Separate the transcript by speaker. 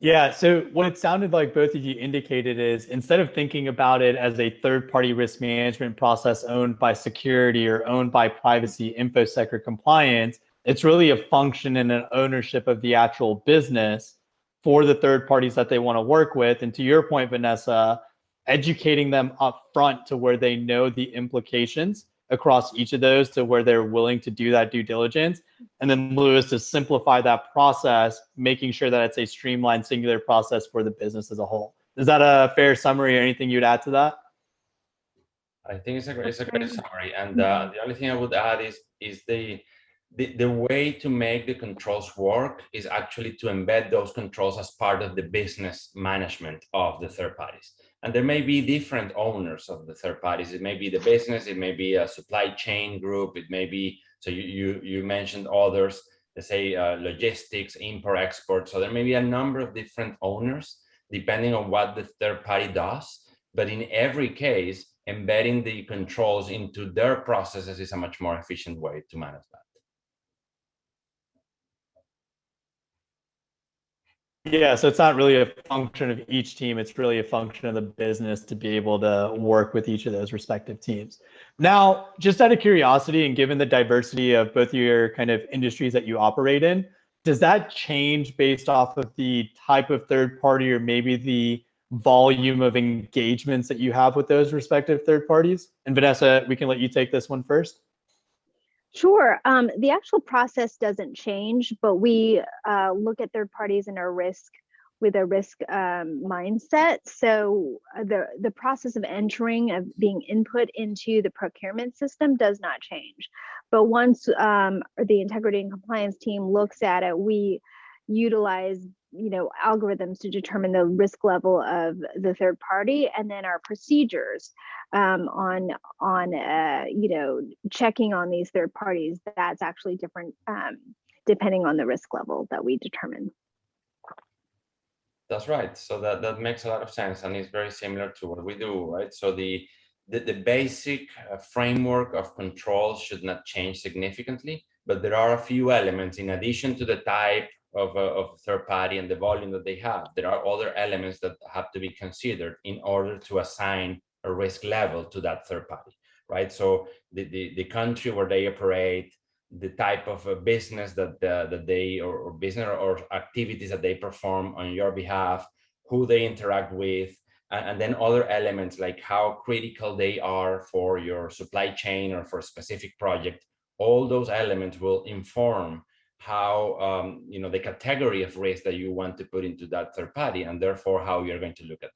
Speaker 1: Yeah, so what it sounded like both of you indicated is instead of thinking about it as a third-party risk management process owned by security or owned by privacy, infosec, or compliance, it's really a function and an ownership of the actual business for the third parties that they want to work with. And to your point, Vanessa, educating them up front to where they know the implications across each of those to where they're willing to do that due diligence. And then Lewis to simplify that process, making sure that it's a streamlined, singular process for the business as a whole. Is that a fair summary or anything you'd add to that?
Speaker 2: I think it's a great
Speaker 3: Right.
Speaker 2: summary. And
Speaker 3: Mhm.
Speaker 2: the only thing I would add is the way to make the controls work is actually to embed those controls as part of the business management of the third parties. And there may be different owners of the third parties. It may be the business, it may be a supply chain group, it may be, so you mentioned others, let's say logistics, import, export. So there may be a number of different owners depending on what the third party does. But in every case, embedding the controls into their processes is a much more efficient way to manage that.
Speaker 1: Yeah, so it's not really a function of each team. It's really a function of the business to be able to work with each of those respective teams. Now, just out of curiosity, and given the diversity of both your kind of industries that you operate in, does that change based off of the type of third party or maybe the volume of engagements that you have with those respective third parties? And Vanessa, we can let you take this one first.
Speaker 3: Sure. The actual process doesn't change, but we look at third parties and our risk with a risk mindset. So the process of entering, of being input into the procurement system does not change. But once the integrity and compliance team looks at it, we utilize algorithms to determine the risk level of the third party, and then our procedures on checking on these third parties, that's actually different depending on the risk level that we determine.
Speaker 2: That's right. So that makes a lot of sense, and it's very similar to what we do, right? So the basic framework of control should not change significantly, but there are a few elements in addition to the type of third party and the volume that they have. There are other elements that have to be considered in order to assign a risk level to that third party, right? So the country where they operate, the type of a business that they or business or activities that they perform on your behalf, who they interact with, and then other elements like how critical they are for your supply chain or for a specific project. All those elements will inform how the category of risk that you want to put into that third party, and therefore how you're going to look at